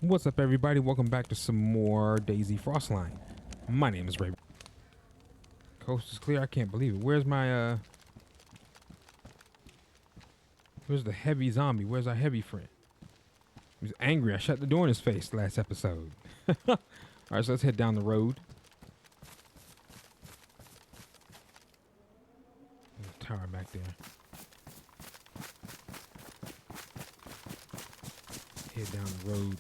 What's up, everybody? Welcome back to some more DayZ Frostline. My name is Ray. Coast is clear. I can't believe it. Where's my Where's the heavy zombie? Where's our heavy friend? He was angry. I shut the door in his face last episode. All right, so let's head down the road. There's a tower back there. Head down the road.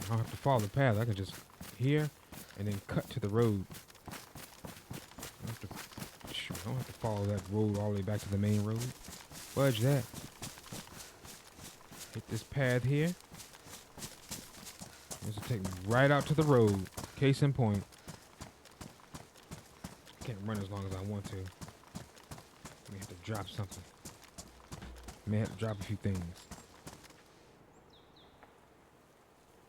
I don't have to follow the path. I can just here and then cut to the road. I don't have to follow that road all the way back to the main road. Fudge that. Hit this path here. This will take me right out to the road. Case in point. Can't run as long as I want to. May have to drop something. May have to drop a few things.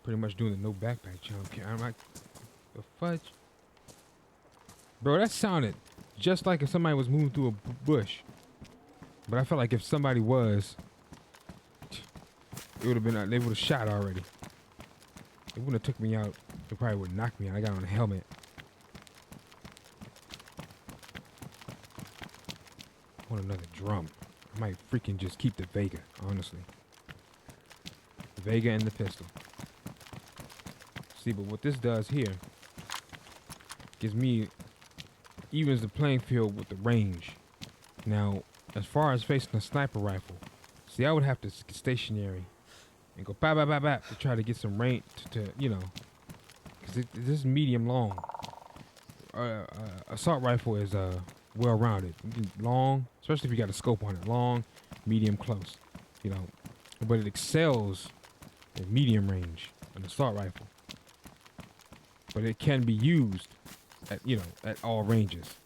Pretty much doing the no backpack challenge. I'm like, the fudge. Bro, that sounded just like if somebody was moving through a bush. But I felt like if somebody was, it would have been, they would have shot already. It wouldn't have took me out. It probably would have knocked me out. I got on a helmet. I want another drum. I might freaking just keep the Vega, honestly. The Vega and the pistol. See, but what this does here gives me, evens the playing field with the range. Now, as far as facing a sniper rifle, see, I would have to get stationary and go bap, bap, bap, bap to try to get some range to you know, because this is medium long. Assault rifle is well-rounded, long, especially if you got a scope on it, long, medium, close, you know, but it excels in medium range, an assault rifle. But it can be used at, you know, at all ranges.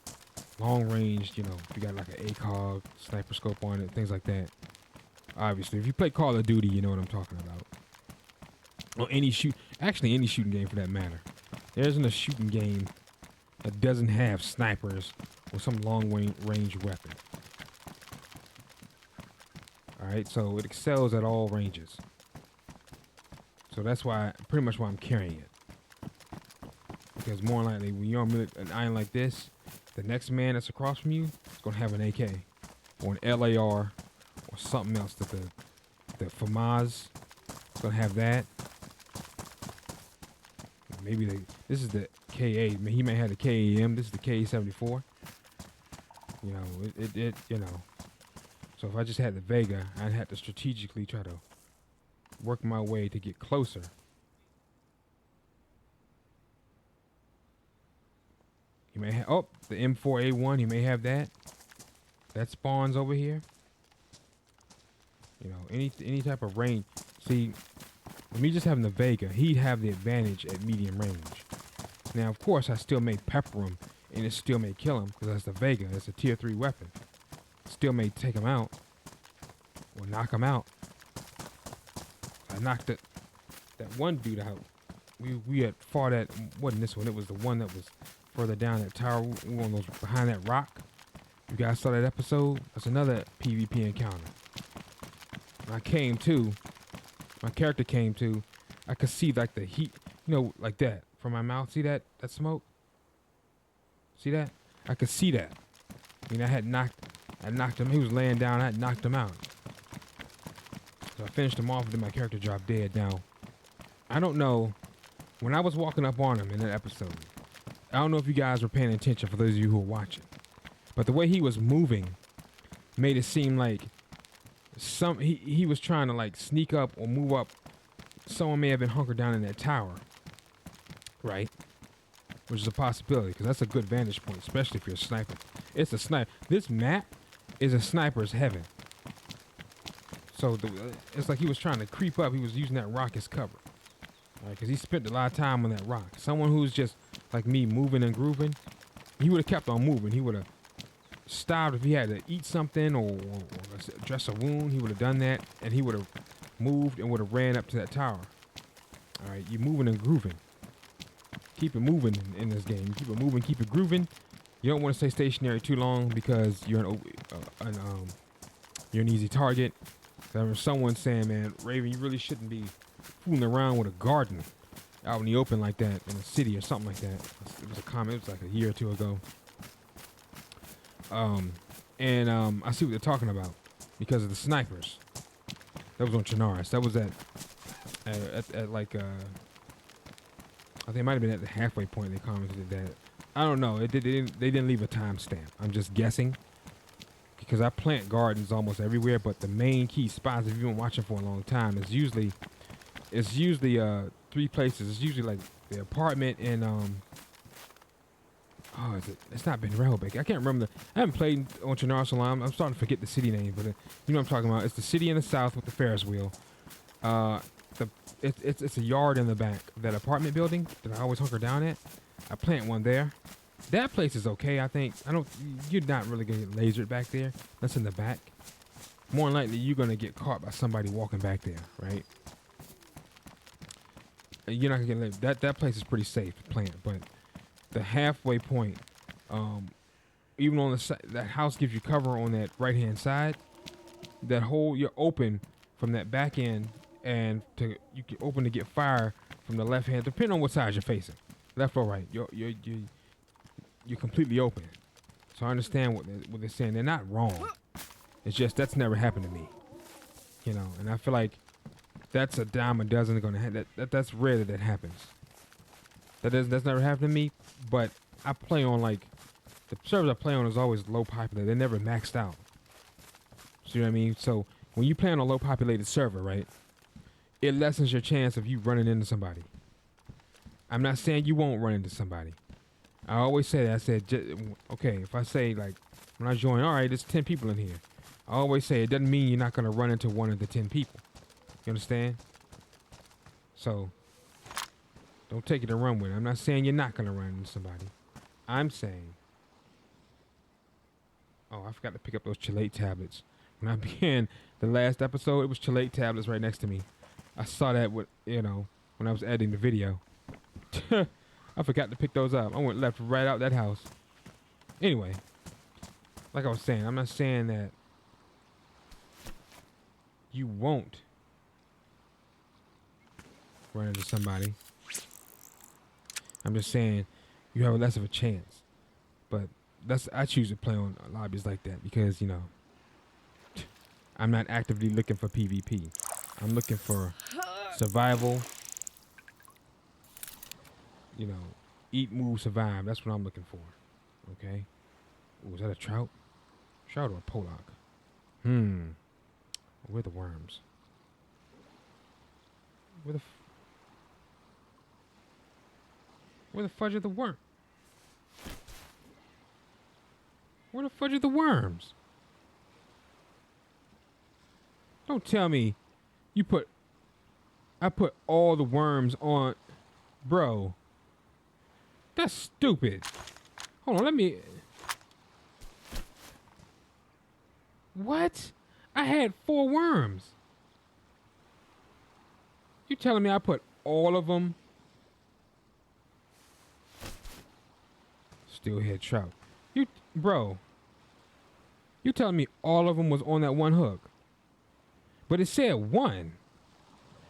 Long range, you know, if you got like an ACOG, sniper scope on it, things like that. Obviously, if you play Call of Duty, you know what I'm talking about. Or any any shooting game for that matter. There isn't a shooting game that doesn't have snipers or some long range weapon. Alright, so it excels at all ranges. So that's why, pretty much why I'm carrying it. Because more likely, when you're on an island like this, the next man that's across from you is going to have an AK or an LAR or something else. That the FAMAS is going to have that. Maybe this is the KA. He may have the KAM. This is the KA-74. You know, it you know. So if I just had the Vega, I'd have to strategically try to work my way to get closer. You may have, oh, the M4A1, you may have that. That spawns over here. You know, any type of range. See, with me just having the Vega, he'd have the advantage at medium range. Now, of course, I still may pepper him, and it still may kill him, because that's the Vega. That's a tier 3 weapon. Still may take him out, or knock him out. I knocked that one dude out. We had fought at, wasn't this one, it was the one that was further down that tower, one of those behind that rock. You guys saw that episode? That's another PvP encounter. When I came to, my character came to, I could see like the heat, you know, like that from my mouth. See that smoke? See that? I could see that. I mean, I knocked him. He was laying down. I had knocked him out. So I finished him off, and then my character dropped dead. Now, I don't know. When I was walking up on him in that episode, I don't know if you guys were paying attention, for those of you who are watching, but the way he was moving made it seem like he was trying to like sneak up or move up. Someone may have been hunkered down in that tower, right? Which is a possibility, because that's a good vantage point, especially if you're a sniper. It's a sniper. This map is a sniper's heaven. So it's like he was trying to creep up. He was using that rock as cover, right? Because he spent a lot of time on that rock. Someone who's just like me, moving and grooving, he would have kept on moving. He would have stopped if he had to eat something or dress a wound. He would have done that, and he would have moved and would have ran up to that tower. All right, you're moving and grooving. Keep it moving in this game. You keep it moving, keep it grooving. You don't want to stay stationary too long, because you're an easy target. There was someone saying, man, Raven, you really shouldn't be fooling around with a garden out in the open like that in a city or something like that. It was a comment. It was like a year or two ago. I see what they're talking about because of the snipers. That was on Chernarus. That was at like I think it might have been at the halfway point they commented that. I don't know. They didn't leave a timestamp. I'm just guessing because I plant gardens almost everywhere, but the main key spots, if you've been watching for a long time, is usually three places. It's usually like the apartment and it's not been Railbake. I can't remember. I haven't played on Chernarus a long. I'm starting to forget the city name, but you know what I'm talking about. It's the city in the south with the Ferris wheel. It's a yard in the back. That apartment building that I always hunker down at. I plant one there. That place is okay. I think you're not really gonna get lasered back there. That's in the back. More than likely, you're gonna get caught by somebody walking back there, right? You're not gonna get that place is pretty safe to plant, but the halfway point, even on the side, that house gives you cover on that right hand side. That hole you're open from that back end, and you can open to get fire from the left hand, depending on what side you're facing, left or right. You're completely open. So I understand what they're saying. They're not wrong. It's just that's never happened to me, you know. And I feel like that's a dime a dozen going to happen. That's rare that happens. That's never happened to me. But I play on like the servers I play on is always low populated. They're never maxed out. See what I mean? So when you play on a low populated server, right, it lessens your chance of you running into somebody. I'm not saying you won't run into somebody. I always say that. I said, okay, if I say like when I join, all right, there's 10 people in here. I always say it doesn't mean you're not going to run into one of the 10 people. You understand? So don't take it and run with it. I'm not saying you're not going to run into somebody. I'm saying, I forgot to pick up those chelate tablets. When I began the last episode, it was chelate tablets right next to me. I saw that when I was editing the video. I forgot to pick those up. I went left right out that house. Anyway, like I was saying, I'm not saying that you won't run into somebody. I'm just saying you have less of a chance. But I choose to play on lobbies like that because, you know, I'm not actively looking for PvP. I'm looking for survival. You know, eat, move, survive. That's what I'm looking for. Okay? Ooh, is that a trout? Trout or a pollock? Where are the worms? Where the fudge are the worms? Where the fudge are the worms? Don't tell me I put all the worms on, bro. That's stupid. Hold on, let me. What? I had 4 worms. You telling me I put all of them? Steelhead trout. Bro. You telling me all of them was on that one hook? But it said 1.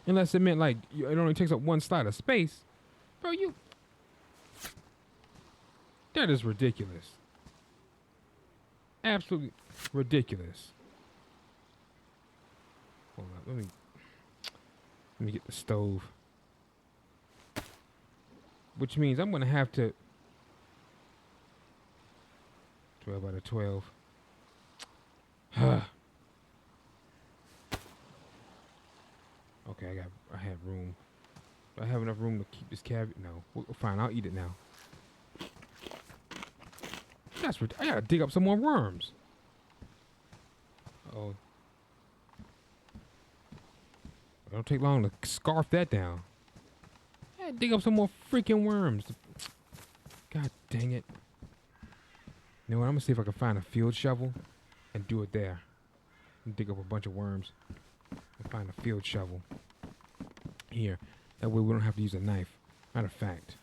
Unless it meant like it only takes up 1 slot of space. Bro, that is ridiculous. Absolutely ridiculous. Hold on, let me get the stove. Which means I'm gonna have to 12 out of 12. Okay, I have room. Do I have enough room to keep this cabbage? No. Well, fine, I'll eat it now. I gotta dig up some more worms. Oh. It don't take long to scarf that down. I gotta dig up some more freaking worms. God dang it. You know what? I'm gonna see if I can find a field shovel and do it there. And dig up a bunch of worms. And find a field shovel. Here. That way we don't have to use a knife. Matter of fact.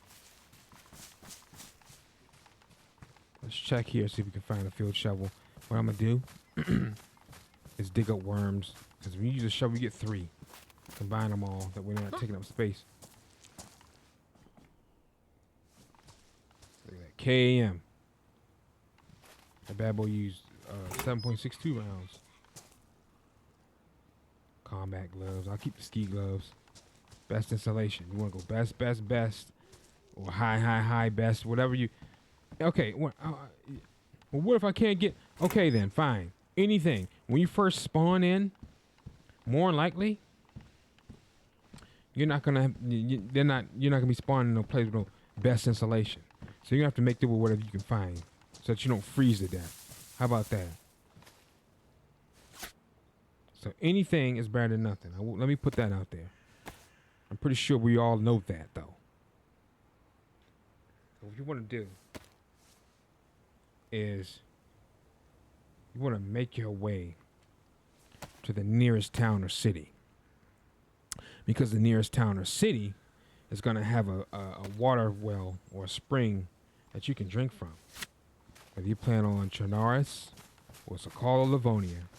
Let's check here, see if we can find a field shovel. What I'm gonna do is dig up worms Because when you use a shovel, you get 3. Combine them all, that we're not taking up space. Look at that. KAM. That bad boy used 7.62 rounds. Combat gloves. I'll keep the ski gloves. Best installation. You want to go best, or high, best, whatever you. Okay. Well, what if I can't get? Okay, then fine. Anything. When you first spawn in, more than likely, you're not gonna. You're not gonna be spawning in no place with no best installation. So you have to make do with whatever you can find, so that you don't freeze to death. How about that? So anything is better than nothing. Let me put that out there. I'm pretty sure we all know that, though. So what you want to do is you want to make your way to the nearest town or city. Because the nearest town or city is going to have a water well or a spring that you can drink from. Whether you plan on Chernarus or Sakala, Livonia.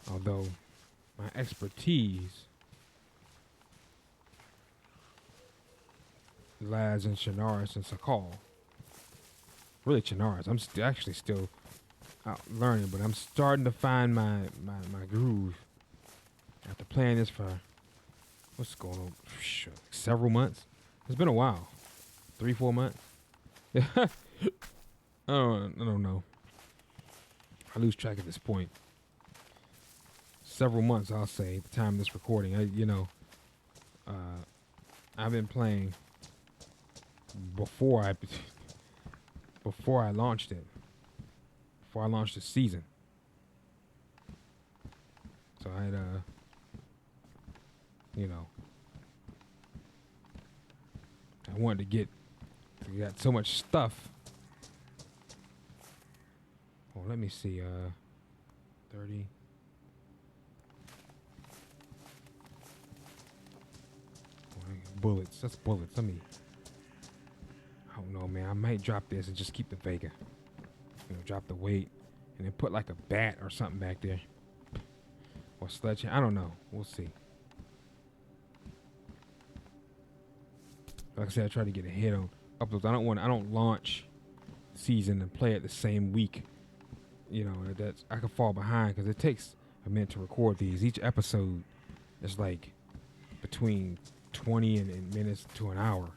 Although my expertise lies in Chernarus and Sakal. Really Chernarus. I'm actually still out learning, but I'm starting to find my groove. After playing this for, what's going on? Several months. It's been a while. 3-4 months. I don't know. I lose track at this point. Several months, I'll say, at the time of this recording. I've been playing before I launched it. Before I launched the season. So I had I wanted to get got so much stuff. Well, let me see, 30. Bullets. That's bullets. I don't know, man. I might drop this and just keep the Vega. Drop the weight and then put like a bat or something back there. Or sledgehammer. I don't know. We'll see. Like I said, I try to get ahead on uploads. I don't launch season and play it the same week. That's I can fall behind because it takes a minute to record these. Each episode is like between 20 and minutes to an hour,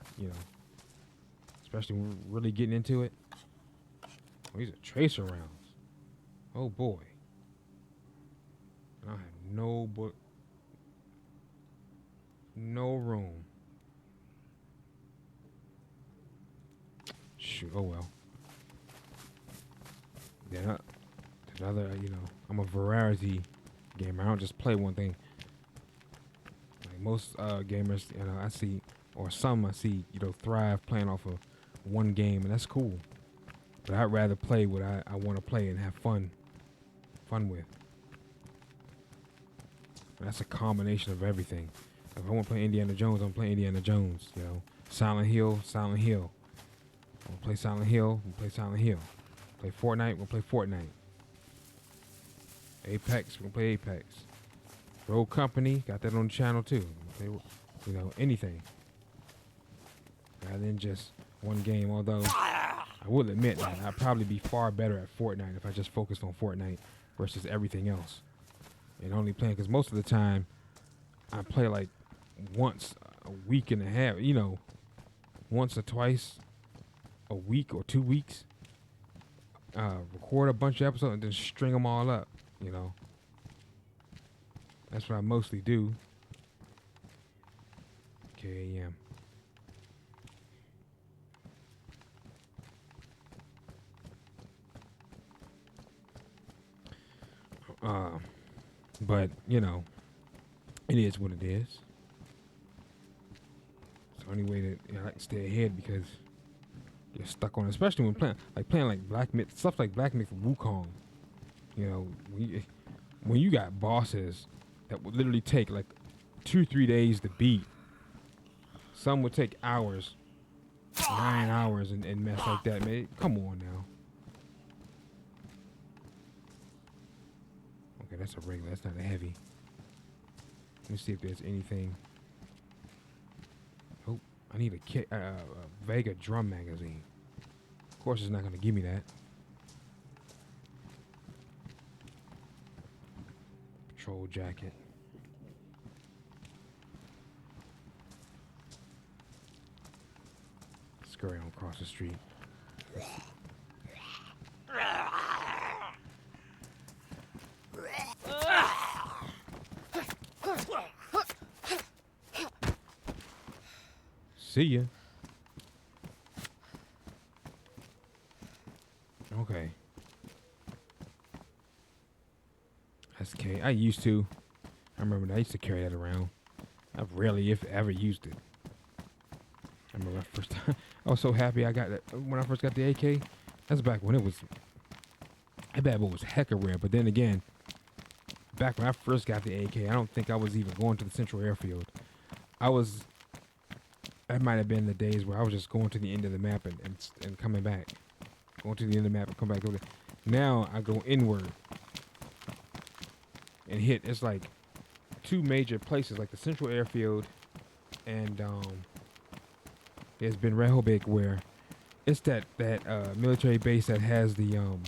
especially when we're really getting into it. Oh, these are tracer rounds. Oh boy. I have no room. Shoot, oh well. Yeah, another, I'm a variety gamer. I don't just play one thing. Most gamers, I see, or some I see, thrive playing off of one game, and that's cool. But I'd rather play what I want to play and have fun with. And that's a combination of everything. If I want to play Indiana Jones, I'm playing Indiana Jones. Silent Hill. I want to play Silent Hill. We'll play Silent Hill. Play Fortnite. We'll play Fortnite. Apex. We'll play Apex. Road Company, got that on the channel too. Anything. Rather than just one game, although I will admit that I'd probably be far better at Fortnite if I just focused on Fortnite versus everything else. And only playing, because most of the time I play like once a week and a half, once or twice a week or 2 weeks. Record a bunch of episodes and then string them all up, That's what I mostly do. KAM. But, it is what it is. It's the only way that I can stay ahead, because you're stuck on it, especially when playing like Black Myth, stuff like Black Myth Wukong. When you got bosses that would literally take like 2-3 days to beat. Some would take hours, 9 hours and mess like that, man. Come on now. Okay, that's a regular. That's not a heavy. Let me see if there's anything. Oh, I need a Vega drum magazine. Of course, it's not going to give me that. Patrol jacket. Scurry on across the street. See ya. Okay. That's K. I used to. I remember that. I used to carry that around. I've rarely, if ever, used it. I remember my first time. I was so happy I got that when I first got the AK. That's back when it was. That bad boy was hecka rare. But then again, back when I first got the AK, I don't think I was even going to the Central Airfield. That might have been the days where I was just going to the end of the map and coming back. Going to the end of the map and come back over there. Now I go inward and hit. It's like two major places, like the Central Airfield and there's been Rehoboth, where it's that military base that has the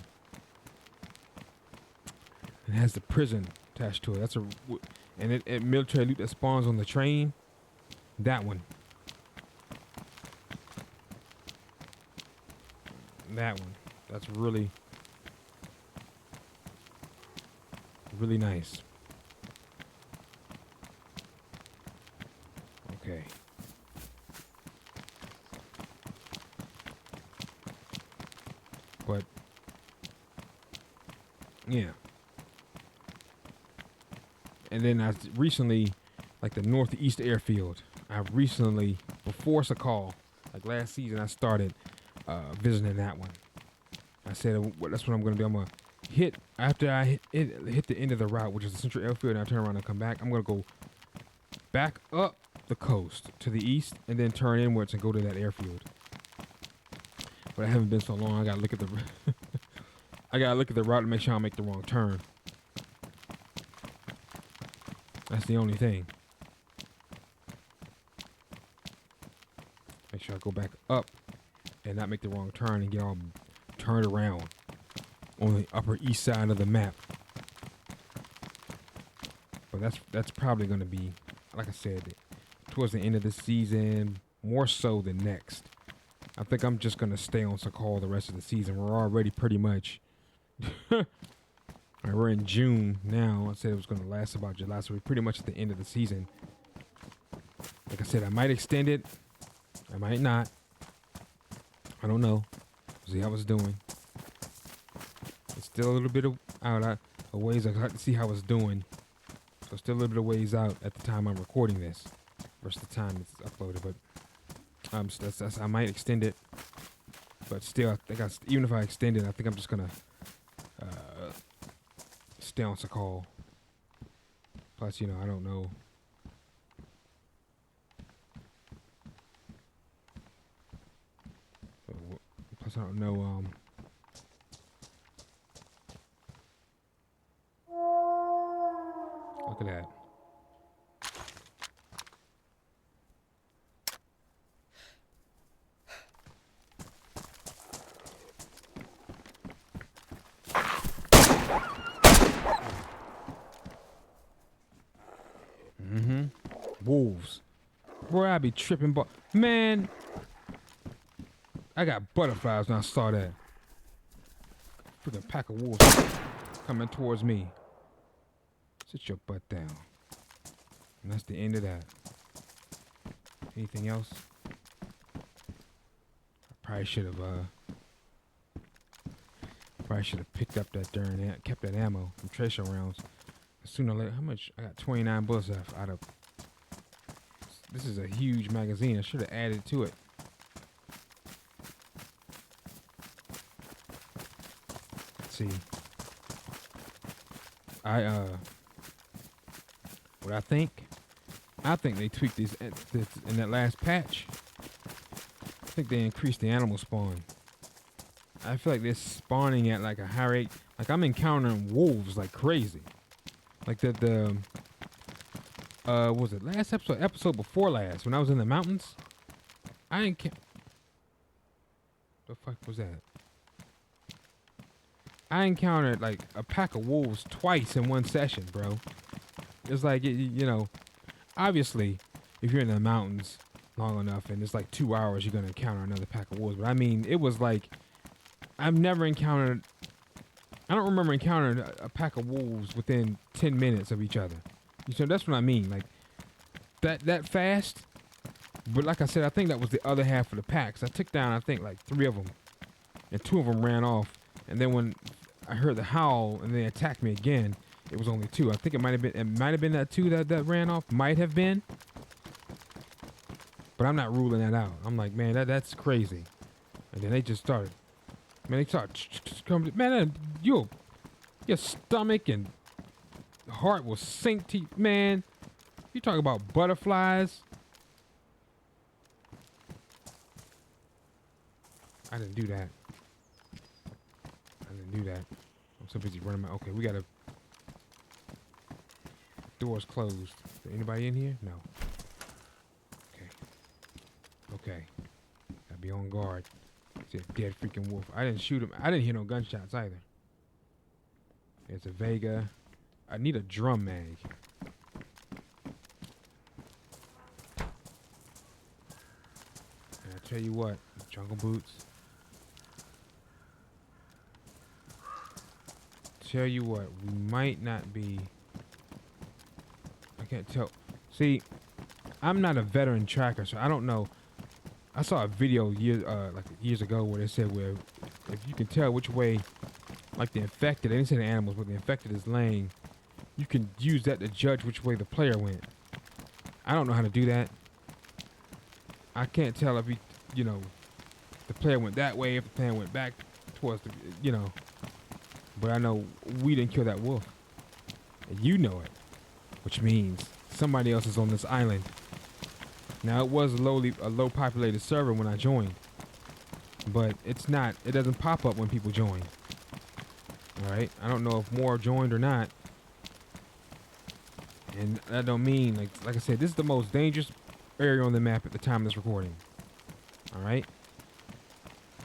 it has the prison attached to it. That's and military loot that spawns on the train. That one. That one. That's really, really nice. Okay. But, yeah. And then I recently, like the Northeast Airfield, before Sakal, like last season, I started visiting that one. I said, well, that's what I'm going to do. I'm going to hit, after I hit the end of the route, which is the Central Airfield, and I turn around and come back, I'm going to go back up the coast to the east and then turn inwards and go to that airfield. But I haven't been so long. I got to look at the I got to look at the route to make sure I don't make the wrong turn. That's the only thing. Make sure I go back up and not make the wrong turn and get all turned around on the upper east side of the map. But that's probably going to be, like I said, towards the end of the season, more so than next. I think I'm just going to stay on Sakal the rest of the season. We're already pretty much, we're in June now. I said it was going to last about July, so we're pretty much at the end of the season. Like I said, I might extend it. I might not. I don't know. See how it's doing. It's still a little bit out a ways. I got to see how it's doing. So still a little bit of ways out at the time I'm recording this versus the time it's uploaded. But I might extend it. But still, I think even if I extend it, I think I'm just gonna stay on Sakal. Plus, I don't know. Plus, I don't know. Look at that. Wolves. Boy, I be tripping, but man, I got butterflies when I saw that. Freaking pack of wolves coming towards me. Sit your butt down. And that's the end of that. Anything else? I probably should have picked up that kept that ammo from tracer rounds. Sooner or later, how much? I got 29 bullets left out of. This is a huge magazine. I should have added to it. Let's see. What I think they tweaked this in that last patch. I think they increased the animal spawn. I feel like they're spawning at like a high rate. Like I'm encountering wolves like crazy. Like what was it last episode before last, when I was in the mountains? I didn't the fuck was that? I encountered like a pack of wolves twice in one session, bro. It's like, you know, obviously, if you're in the mountains long enough and it's like 2 hours, you're gonna encounter another pack of wolves. But I mean, it was like, I've never encountered, I don't remember encountering a pack of wolves within 10 minutes of each other. So that's what I mean, like that fast. But like I said, I think that was the other half of the packs. I took down, I think, like 3 of them, and 2 of them ran off. And then when I heard the howl and they attacked me again, it was only 2. I think it might have been that 2 that ran off. Might have been. But I'm not ruling that out. I'm like, man, that's crazy. And then they just started. Man, they started coming. Man, your stomach and heart will sink to you. Man, you talk about butterflies. I didn't do that. I'm so busy running my... Okay, we gotta... Doors closed. Is there anybody in here? No. Okay. Gotta be on guard. It's a dead freaking wolf. I didn't shoot him. I didn't hear no gunshots either. There's a Vega. I need a drum mag. And I tell you what, jungle boots. Tell you what, we might not be... I can't tell. See, I'm not a veteran tracker, so I don't know. I saw a video years ago where they said where if you can tell which way, like the infected, they didn't say the animals, but the infected is laying, you can use that to judge which way the player went. I don't know how to do that. I can't tell if the player went that way, if the player went back towards the, But I know we didn't kill that wolf. And you know it. Which means somebody else is on this island. Now, it was a low populated server when I joined. But it doesn't pop up when people join. Alright? I don't know if more joined or not. And that don't mean, like I said, this is the most dangerous area on the map at the time of this recording. Alright?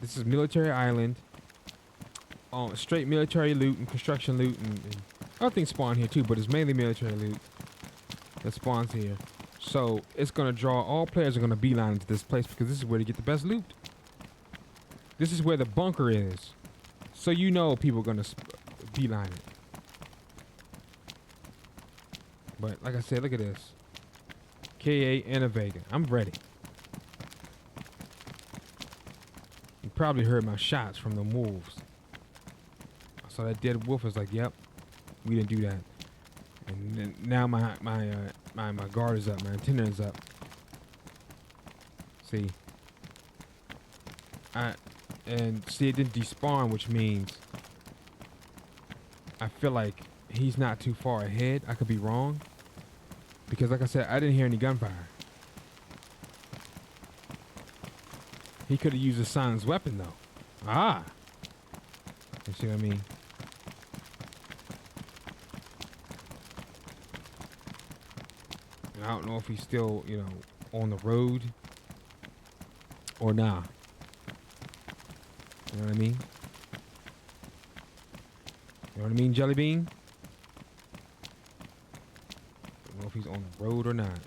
This is Military Island. Straight military loot and construction loot and other things spawn here too, but it's mainly military loot that spawns here. So it's gonna draw, all players are gonna beeline into this place because this is where to get the best loot. This is where the bunker is. So people are gonna beeline it. But like I said, look at this. KA and a Vega. I'm ready. You probably heard my shots from the wolves. So that dead wolf is like, yep, we didn't do that. And then now my guard is up, my antenna is up. See, it didn't despawn, which means I feel like he's not too far ahead. I could be wrong, because like I said, I didn't hear any gunfire. He could have used a silenced weapon though. Ah, you see what I mean? I don't know if he's still, on the road or nah. You know what I mean? You know what I mean, Jelly Bean? I don't know if he's on the road or not.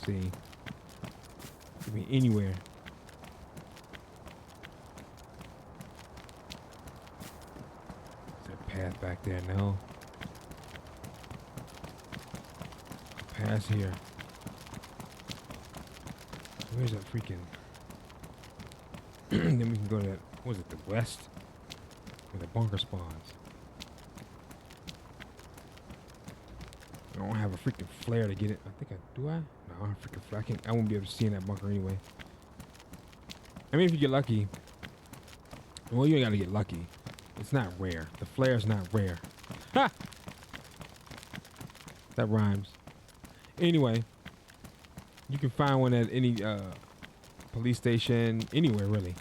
See. Could be anywhere. Path back there, no. Pass here. Where's that freaking... Then we can go to that, what was it, the west? Where the bunker spawns. I don't have a freaking flare to get it. I think do I? No, I don't have a freaking flare. I won't be able to see in that bunker anyway. I mean, if you get lucky. Well, you ain't gotta get lucky. It's not rare. The flare's not rare. Ha! That rhymes. Anyway, You can find one at any police station, anywhere really.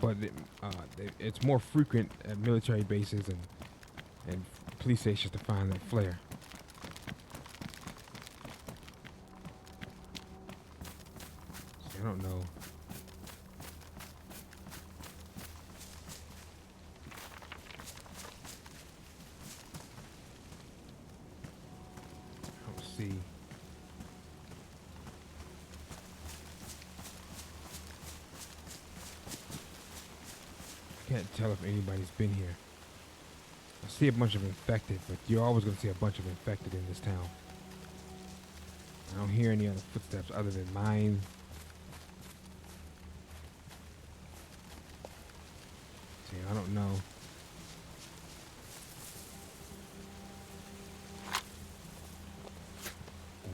But it's more frequent at military bases and police stations to find that flare. See, I don't know. I don't see. Can't tell if anybody's been here. I see a bunch of infected, but you're always going to see a bunch of infected in this town. I don't hear any other footsteps other than mine. See, I don't know.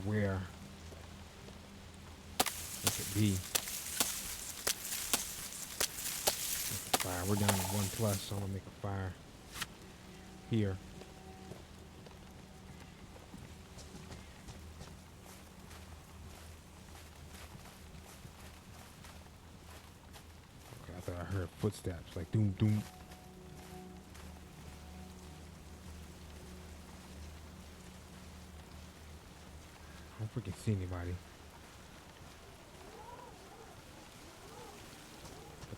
Where it could be. Fire. We're down to 1+, so I'm gonna make a fire here. Okay, I thought I heard footsteps, like doom doom. I don't freaking see anybody.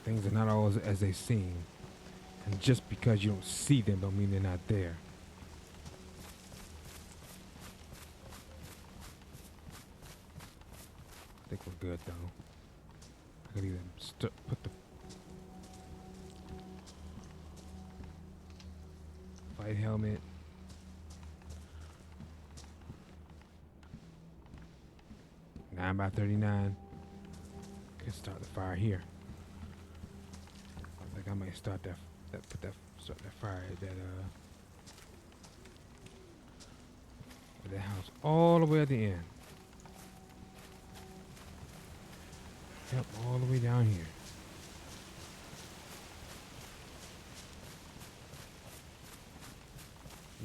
Things are not always as they seem. And just because you don't see them don't mean they're not there. I think we're good though. I could either put the fight helmet. 9x39. Could start the fire here. I might start start that fire at that house all the way at the end. Yep, all the way down here.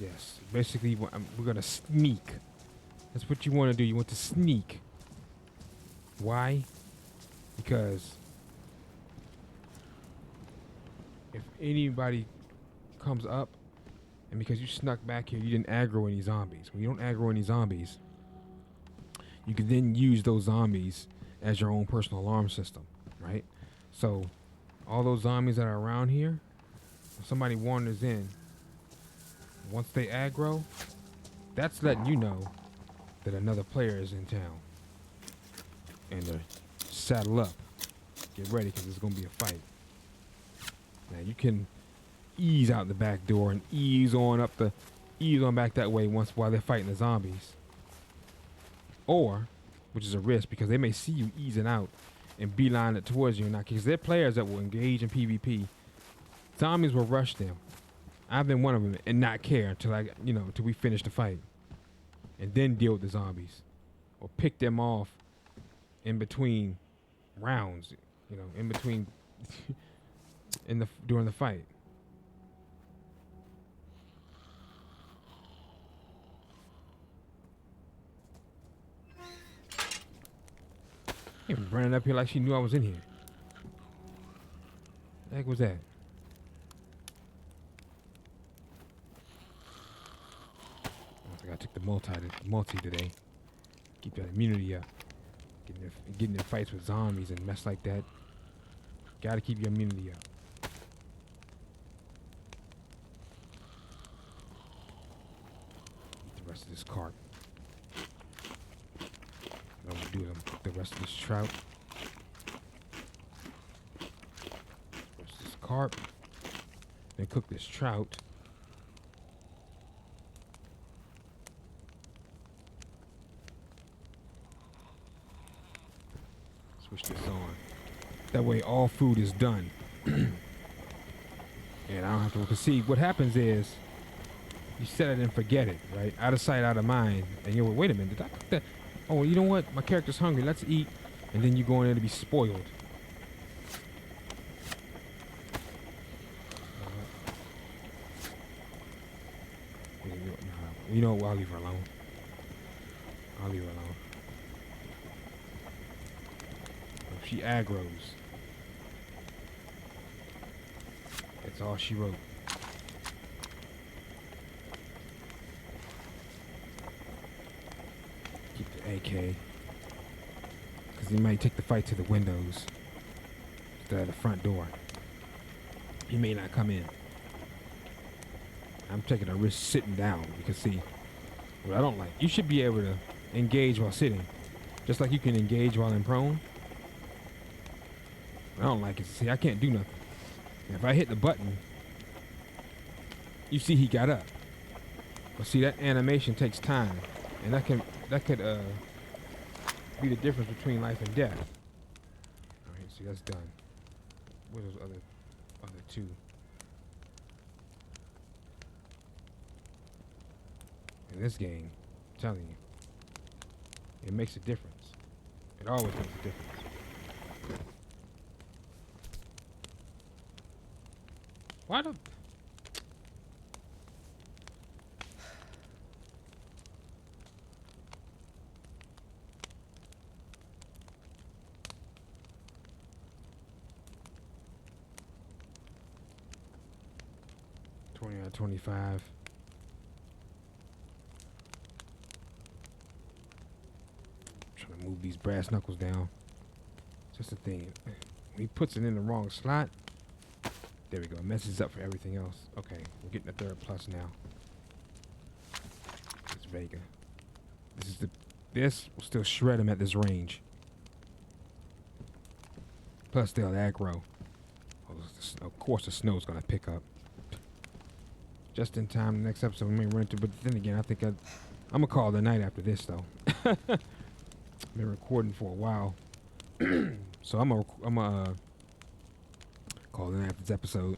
Yes, basically we're gonna sneak. That's what you want to do. You want to sneak. Why? Because if anybody comes up, and because you snuck back here, you didn't aggro any zombies. When you don't aggro any zombies, you can then use those zombies as your own personal alarm system, right? So all those zombies that are around here, if somebody wanders in, once they aggro, that's letting you know that another player is in town. And to saddle up, get ready, because it's going to be a fight. Now you can ease out the back door and ease on back that way while they're fighting the zombies. Or, which is a risk because they may see you easing out and beeline it towards you, and not because they're players that will engage in PvP. Zombies will rush them. I've been one of them and not care until we finish the fight, and then deal with the zombies, or pick them off in between rounds. In between during the fight. She was running up here like she knew I was in here. The heck was that? I think I took the multi today. Keep that immunity up. Getting in fights with zombies and mess like that. Gotta keep your immunity up. Eat the rest of this carp. What I'm gonna do is cook the rest of this trout. Rest of this carp. Then cook this trout. Switch this on. That way all food is done. And I don't have to see what happens is you set it and forget it, right? Out of sight, out of mind. And you're wait a minute, did I cook that? Oh, you know what? My character's hungry. Let's eat. And then you go in there to be spoiled. You know what? I'll leave her alone. I'll leave her alone. she aggroes. That's all she wrote. Keep the AK. Because he might take the fight to the windows instead of the front door. He may not come in. I'm taking a risk sitting down because, see, what I don't like, you should be able to engage while sitting. Just like you can engage while in prone. I don't like it. See, I can't do nothing. If I hit the button, you see he got up. But see, that animation takes time. And that could be the difference between life and death. Alright, see, that's done. What are those other two? In this game, I'm telling you, it makes a difference. It always makes a difference. Why the... $20 out of 25. Trying to move these brass knuckles down. Just the thing. When he puts it in the wrong slot, there we go. It messes up for everything else. Okay, we're getting a third plus now. It's Vega. This will still shred him at this range. Plus they'll aggro. Of course the snow's gonna pick up. Just in time, the next episode we may run into, but then again, I think I'm gonna call it a night after this though. Been recording for a while. So I'm gonna call it a night after this episode.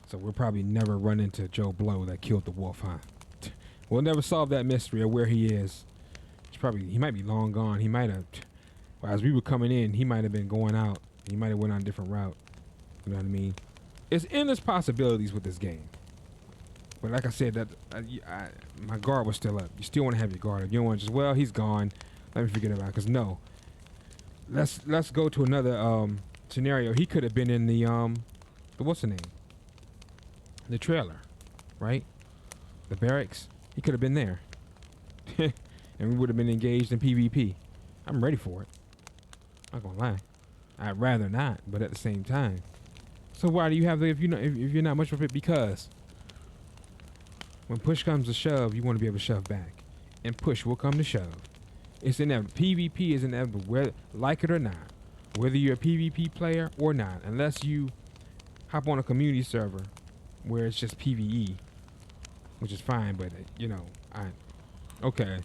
So we'll probably never run into Joe Blow that killed the wolf, huh? We'll never solve that mystery of where he is. He might be long gone. He might have, well, as we were coming in, he might have been going out. He might have went on a different route. You know what I mean? It's endless possibilities with this game. But like I said, that my guard was still up. You still want to have your guard up. You don't want to just, well, he's gone. Let me forget about it. Because no. Let's go to another scenario. He could have been in the what's the name? The trailer, right? The barracks. He could have been there. And we would have been engaged in PvP. I'm ready for it. Not gonna lie. I'd rather not, but at the same time. So why do you have the if you're not much of it? Because when push comes to shove, you want to be able to shove back. And push will come to shove. It's inevitable. PvP is inevitable, whether like it or not. Whether you're a PvP player or not, unless you hop on a community server where it's just PvE, which is fine, but okay.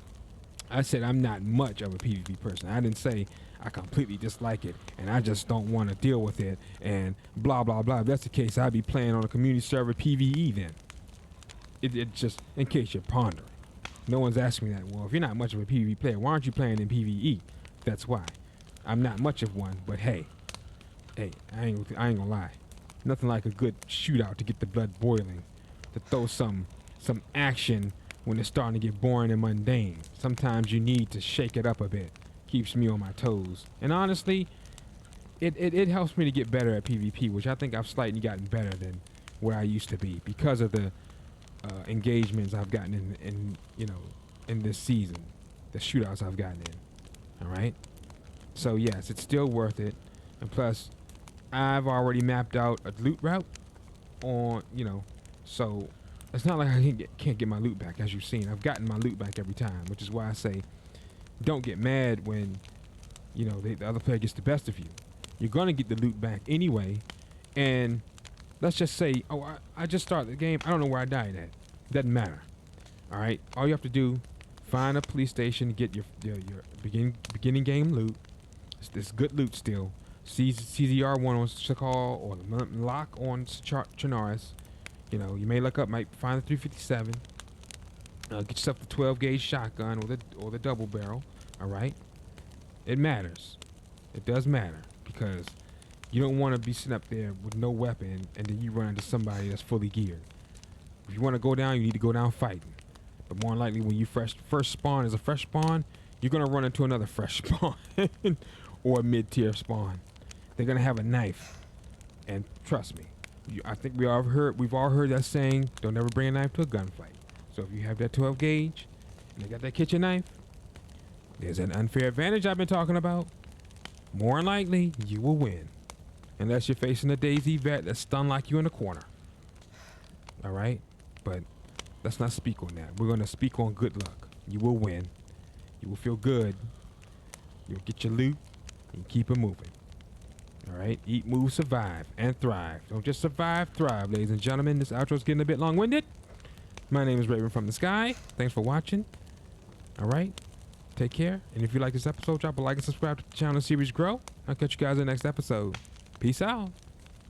I said I'm not much of a PvP person. I didn't say I completely dislike it and I just don't want to deal with it and blah blah blah. If that's the case, I'd be playing on a community server PvE then. It just in case you're pondering. No one's asking me that. Well, if you're not much of a PvP player, why aren't you playing in PvE? That's why. I'm not much of one, but hey, I ain't gonna lie. Nothing like a good shootout to get the blood boiling, to throw some action when it's starting to get boring and mundane. Sometimes you need to shake it up a bit. Keeps me on my toes. And honestly, it helps me to get better at PvP, which I think I've slightly gotten better than where I used to be because of the engagements I've gotten in this season, the shootouts I've gotten in. All right. So yes, it's still worth it. And plus, I've already mapped out a loot route on, so it's not like I can't get my loot back. As you've seen, I've gotten my loot back every time, which is why I say don't get mad when, the other player gets the best of you. You're going to get the loot back anyway. And let's just say, I just started the game. I don't know where I died at. Doesn't matter. All right. All you have to do, find a police station, get your beginning game loot. It's good loot still. CZR1 on Sakal or the lock on Chernarus. You may look up, might find the 357. Get yourself the 12 gauge shotgun or the double barrel. All right. It matters. It does matter because you don't want to be sitting up there with no weapon and then you run into somebody that's fully geared. If you want to go down, you need to go down fighting. But more than likely, when you first spawn as a fresh spawn, you're gonna run into another fresh spawn or a mid-tier spawn. They're gonna have a knife, and trust me, I think we've all heard that saying, "Don't ever bring a knife to a gunfight." So if you have that 12 gauge, and they got that kitchen knife, there's an unfair advantage I've been talking about. More than likely, you will win, unless you're facing a DayZ vet that's stunned like you in the corner. All right, but let's not speak on that. We're gonna speak on good luck. You will win. You will feel good. You'll get your loot and keep it moving. All right, eat, move, survive, and thrive. Don't just survive, thrive, ladies and gentlemen. This outro's getting a bit long-winded. My name is Raven from the Sky. Thanks for watching. All right, take care. And if you like this episode, drop a like and subscribe to the channel and series grow. I'll catch you guys in the next episode. Peace out.